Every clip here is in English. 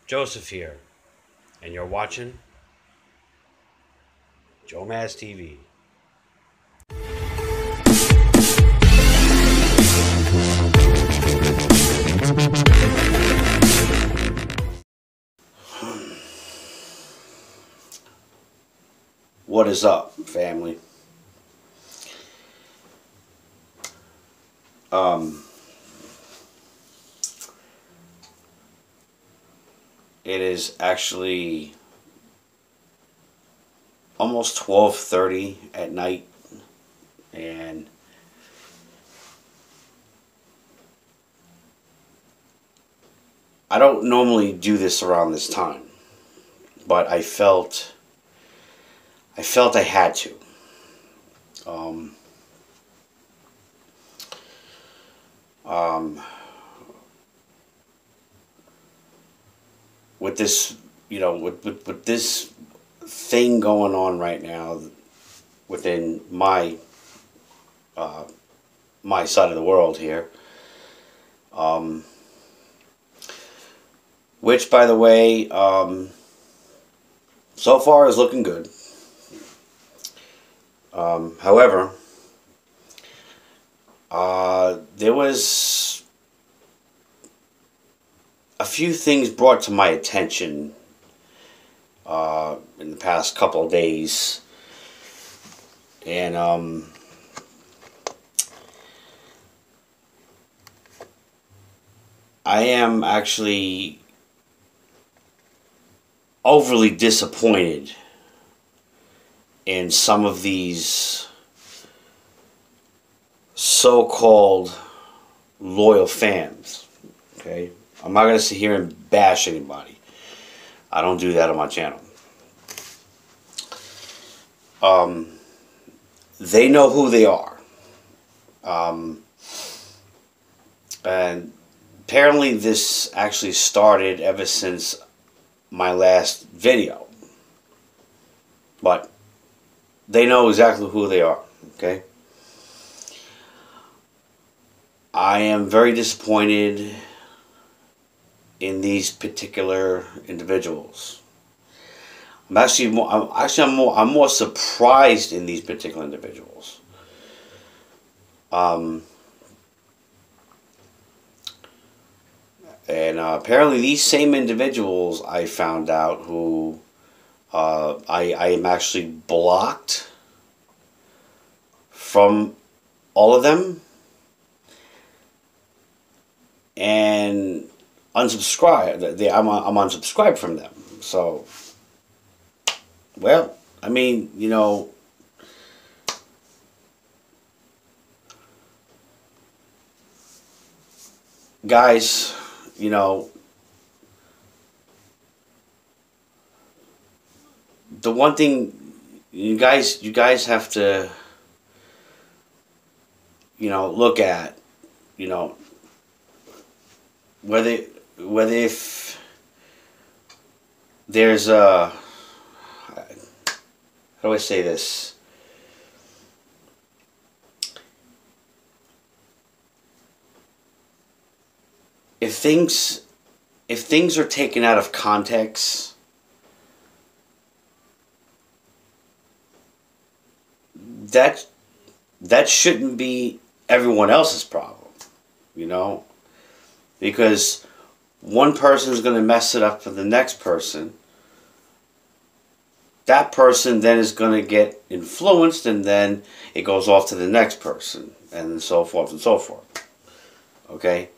Joseph here, and you're watching Joe Maz TV. What is up, family? Um, it is actually almost 12:30 at night, and I don't normally do this around this time, but I felt I had to. Um, um, with this, with this thing going on right now within uh, my side of the world here, um, which, by the way, so far is looking good. However, there was a few things brought to my attention in the past couple of days, and I am actually overly disappointed in some of these so-called loyal fans. Okay, I'm not gonna sit here and bash anybody. I don't do that on my channel. They know who they are, and apparently this actually started ever since my last video. But they know exactly who they are. Okay. I am very disappointed in these particular individuals. I'm more surprised in these particular individuals. And apparently these same individuals, I found out, who I am actually blocked from all of them and unsubscribed. I'm unsubscribed from them. So, well, I mean, guys, the one thing you guys have to, look at, you know, whether if there's a, how do I say this? If things are taken out of context, that shouldn't be everyone else's problem, because one person is going to mess it up for the next person. That person then is going to get influenced, and then it goes off to the next person, and so forth and so forth. Okay?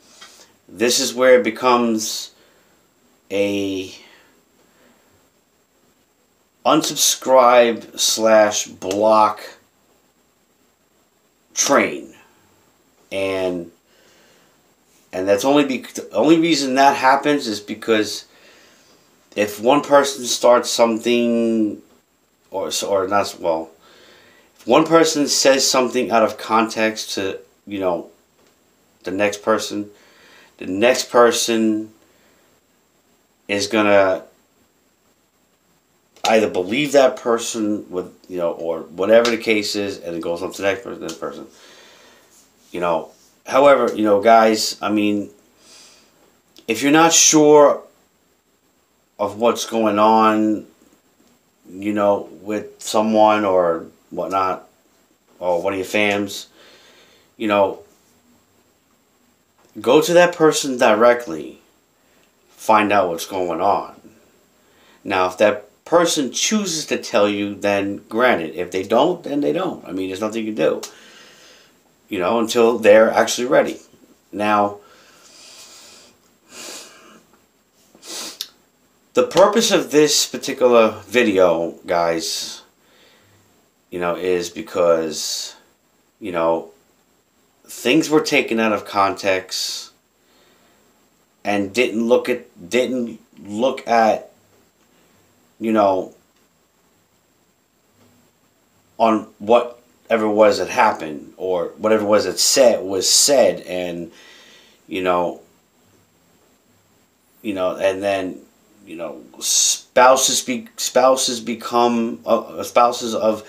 This is where it becomes a unsubscribe / block train, and that's the only reason that happens is because if one person starts something, or not, well, if one person says something out of context to the next person is gonna either believe that person with or whatever the case is, and it goes on to the next person. However, guys, I mean, if you're not sure of what's going on, you know, with someone or whatnot, or one of your fams, you know, go to that person directly. Find out what's going on. Now, if that person chooses to tell you, then granted. If they don't, then they don't. I mean, there's nothing you can do. You know, until they're actually ready. Now, the purpose of this particular video, guys, you know, is because, you know, things were taken out of context and didn't look at, you know, on whatever was that happened, or whatever was said, and you know, and then, you know, spouses become spouses of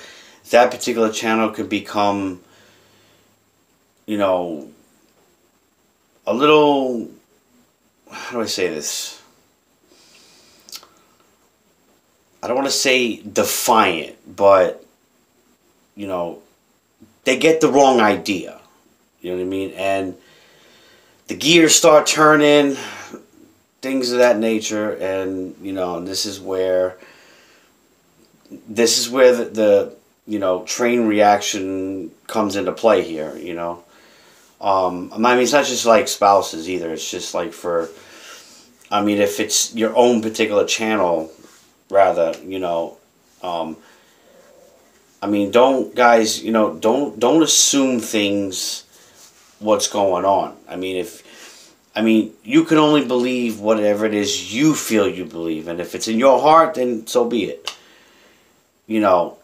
that particular channel could become, you know, a little, how do I say this? I don't want to say defiant, but, you know, they get the wrong idea. You know what I mean? And the gears start turning, things of that nature, and, you know, this is where the you know, train reaction comes into play here, you know. I mean, it's not just like spouses either. It's just like for, I mean, if it's your own particular channel, rather, you know, I mean, guys, you know, don't assume things, what's going on. I mean, you can only believe whatever it is you feel you believe, and if it's in your heart, then so be it. You know,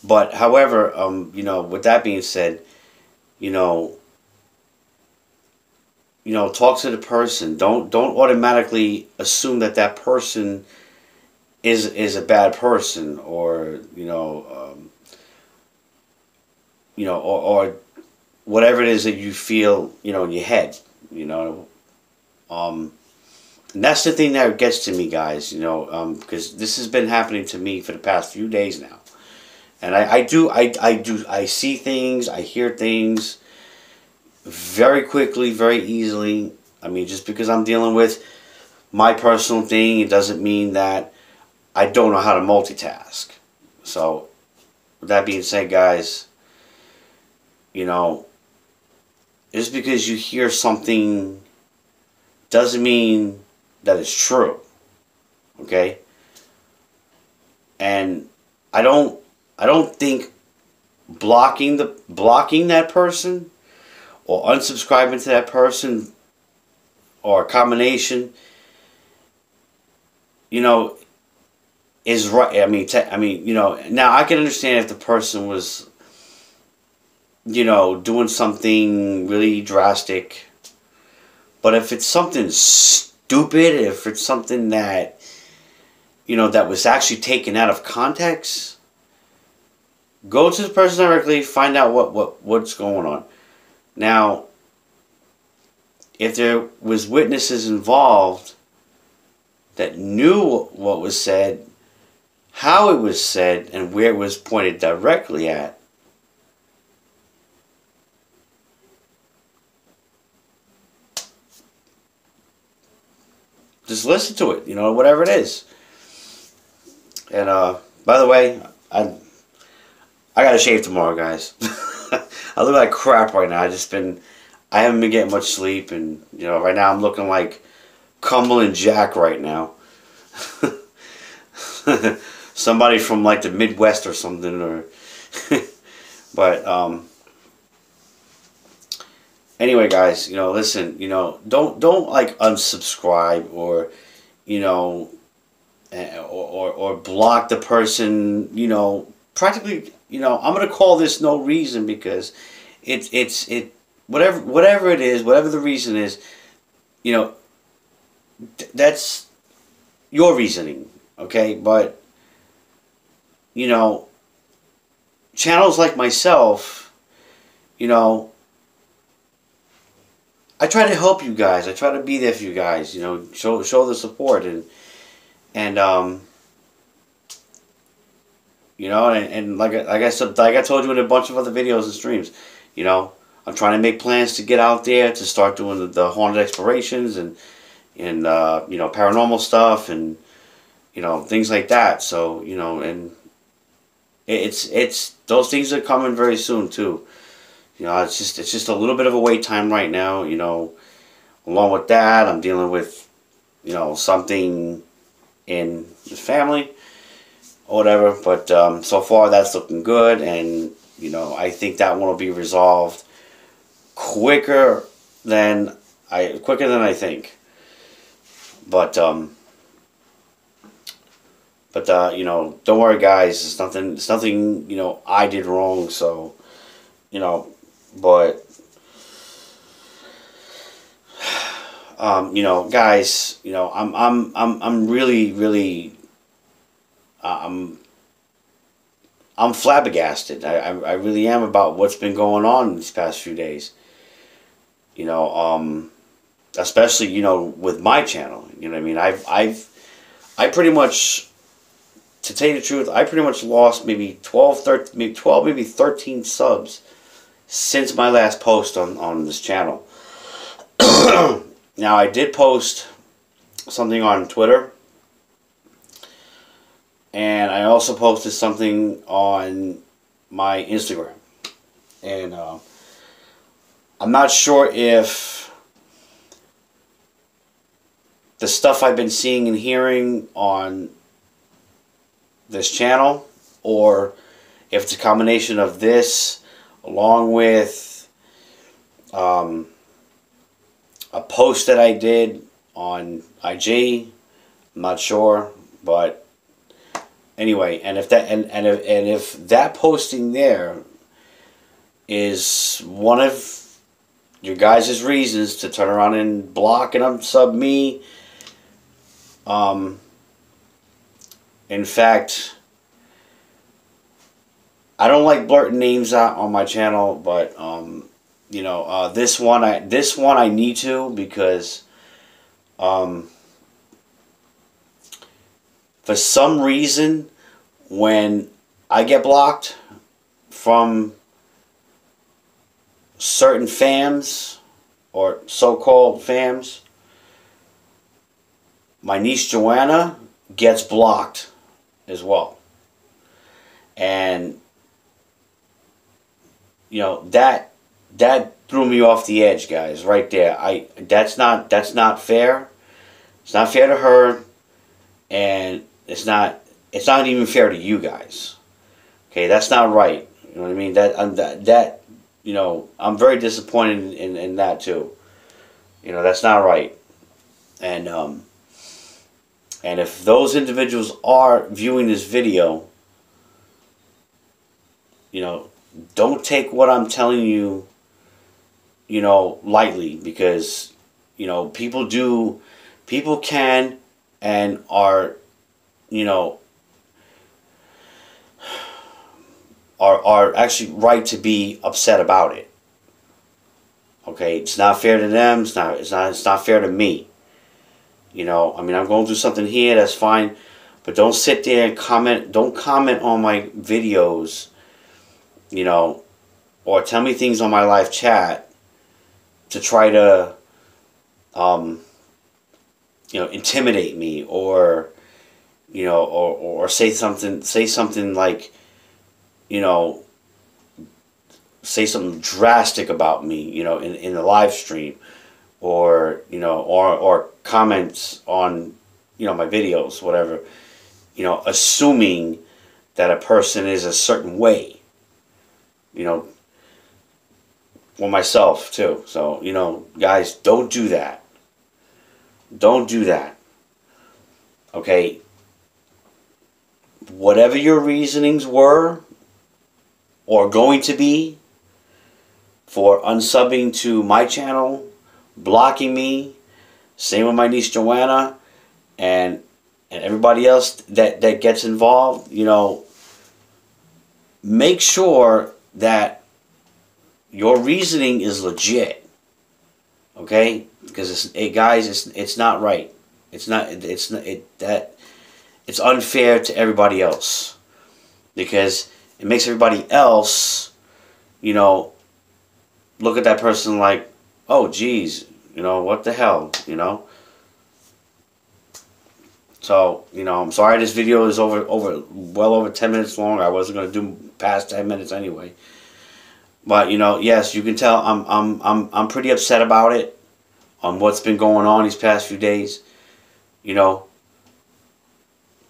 but however, you know, with that being said, you know, talk to the person. Don't automatically assume that that person is a bad person, or or whatever it is that you feel, you know, in your head, you know. And that's the thing that gets to me, guys, you know, because this has been happening to me for the past few days now. And I see things, I hear things very quickly, very easily. I mean, just because I'm dealing with my personal thing, it doesn't mean that I don't know how to multitask. So, with that being said, guys, you know, just because you hear something doesn't mean that it's true. Okay? And I don't think blocking that person or unsubscribing to that person or a combination, you know, is right. I mean, you know, now I can understand if the person was, you know, doing something really drastic, but if it's something stupid, if it's something that, you know, that was actually taken out of context, go to the person directly, find out what's going on. Now, if there was witnesses involved that knew what was said, how it was said, and where it was pointed directly at, just listen to it, you know, whatever it is. And by the way, I gotta shave tomorrow, guys. I look like crap right now. I haven't been getting much sleep, and, you know, right now I'm looking like Cumberland Jack right now. Somebody from like the Midwest or something, or but anyway, guys, you know, listen, you know, don't like unsubscribe, or, you know, or block the person, you know, practically, you know, I'm gonna call this no reason, because it whatever it is, whatever the reason is, you know, that's your reasoning, okay? But, you know, channels like myself, you know, I try to help you guys. I try to be there for you guys. You know, show the support and you know, and like I said, like I told you in a bunch of other videos and streams, you know, I'm trying to make plans to get out there to start doing the haunted explorations and you know, paranormal stuff and you know, things like that. So you know, and it's those things are coming very soon too. You know, it's just a little bit of a wait time right now. You know, along with that, I'm dealing with you know something in the family or whatever. But so far, that's looking good, and you know, I think that one will be resolved than quicker than I think. But you know, don't worry, guys. It's nothing. It's nothing. You know, I did wrong. So, you know, but you know, guys. You know, I'm really I'm flabbergasted. I really am about what's been going on these past few days. You know, especially you know with my channel. You know what I mean? I pretty much. To tell you the truth, I pretty much lost maybe 12, 13, maybe 12, maybe 13 subs since my last post on this channel. Now, I did post something on Twitter. And I also posted something on my Instagram. And I'm not sure if the stuff I've been seeing and hearing on this channel, or if it's a combination of this along with a post that I did on IG. I'm not sure, but anyway, and if that posting there is one of your guys' reasons to turn around and block and unsub me, in fact, I don't like blurting names out on my channel, but you know, this one I need to, because for some reason when I get blocked from certain fams or so-called fams, my niece Joanna gets blocked as well. And you know, that threw me off the edge, guys, right there. That's not fair. It's not fair to her, and it's not even fair to you guys. Okay, that's not right. You know what I mean? That you know, I'm very disappointed in that too. You know, that's not right. And if those individuals are viewing this video, you know, don't take what I'm telling you, you know, lightly, because, you know, people can and are, you know, are actually right to be upset about it. Okay, it's not fair to them. It's not fair to me. You know, I mean, I'm going through something here. That's fine, but don't sit there and comment. Don't comment on my videos. You know, or tell me things on my live chat to try to, you know, intimidate me, or, you know, or say something like, you know, say something drastic about me, you know, in the live stream, or, you know, or comments on, you know, my videos, whatever, you know, assuming that a person is a certain way. You know, or myself too. So, you know, guys, don't do that. Don't do that. Okay? Whatever your reasonings were, or going to be, for unsubbing to my channel, blocking me, same with my niece Joanna, and everybody else that gets involved, you know, make sure that your reasoning is legit. Okay, because guys, it's not right. It's not. It's unfair to everybody else, because it makes everybody else, you know, look at that person like, oh, geez, what the hell, So, I'm sorry this video is well over 10 minutes long. I wasn't going to do past 10 minutes anyway. But, yes, you can tell I'm pretty upset about it, on what's been going on these past few days.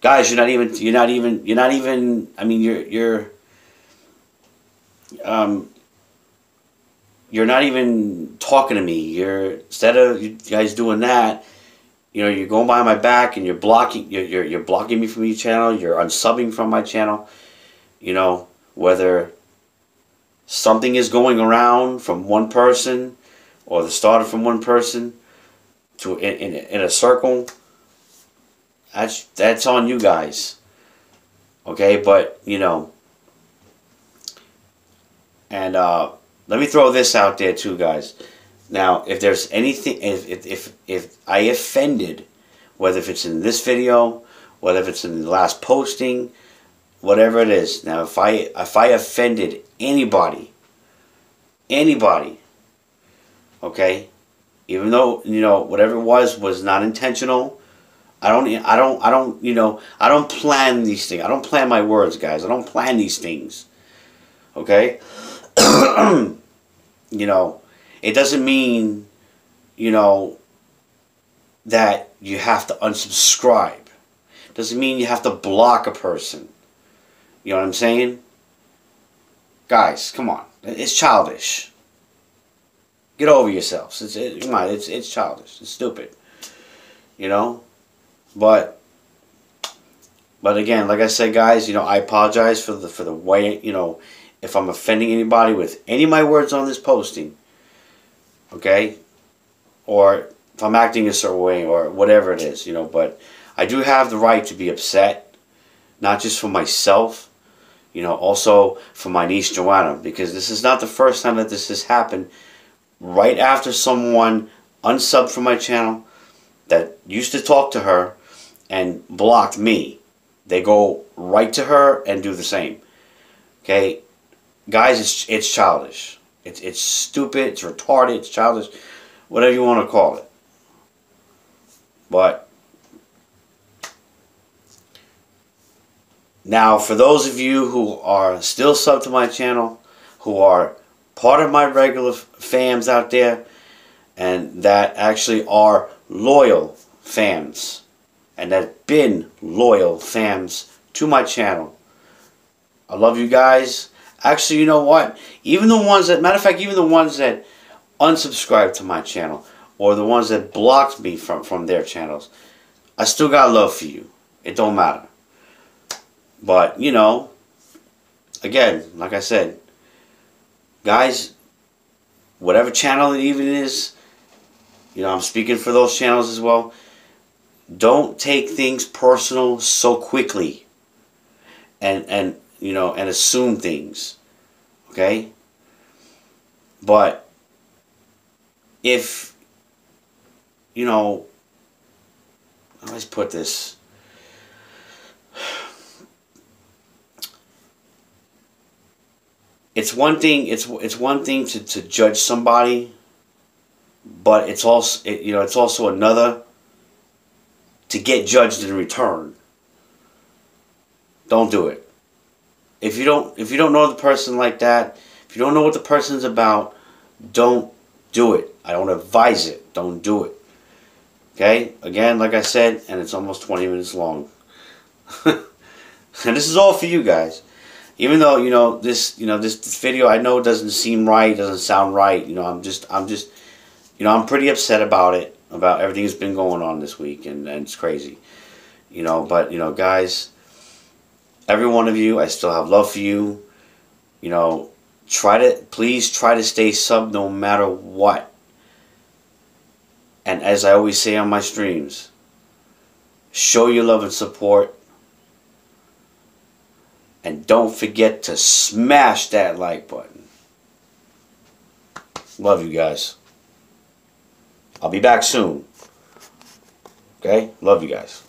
Guys, you're not even, I mean, you're not even talking to me. Instead of you guys doing that, you're going by my back and you're blocking me from your channel. You're unsubbing from my channel. Whether something is going around from one person, or the started from one person to in a circle, that's on you guys. Okay, but and let me throw this out there too, guys. Now, if there's anything, if I offended, whether if it's in this video, whether if it's in the last posting, whatever it is. Now, if I offended anybody, okay, even though whatever it was not intentional. I don't plan these things. I don't plan my words, guys. I don't plan these things. Okay? It doesn't mean, that you have to unsubscribe. It doesn't mean you have to block a person. You know what I'm saying? Guys, come on. It's childish. Get over yourselves. Come on, it's childish. It's stupid. But again, like I said, guys, I apologize for the way, if I'm offending anybody with any of my words on this posting. Okay? Or if I'm acting a certain way, or whatever it is, but I do have the right to be upset, not just for myself, also for my niece Joanna, because this is not the first time that this has happened. Right after someone unsubbed from my channel that used to talk to her and blocked me, they go right to her and do the same. Okay? Guys, it's childish. It's stupid, it's retarded, it's childish, whatever you want to call it. But now, for those of you who are still subbed to my channel, who are part of my regular fams out there, and that actually are loyal fams, and that have been loyal fams to my channel, I love you guys. Actually, you know what? Even the ones that, matter of fact, even the ones that unsubscribed to my channel, or the ones that blocked me from their channels, I still got love for you. It don't matter. But, again, like I said, guys, whatever channel it even is, I'm speaking for those channels as well. Don't take things personal so quickly, and assume things. Okay? But if let's put this. It's one thing. It's one thing to judge somebody, but it's also it's also another to get judged in return. Don't do it. If you don't know the person like that, if you don't know what the person's about, don't do it. I don't advise it. Don't do it. Okay? Again, like I said, and it's almost 20 minutes long. And this is all for you guys. Even though this video, I know doesn't seem right, doesn't sound right. I'm pretty upset about it, about everything that's been going on this week, and it's crazy. But guys, every one of you, I still have love for you. Please try to stay sub no matter what. And as I always say on my streams, show your love and support. And don't forget to smash that like button. Love you guys. I'll be back soon. Okay? Love you guys.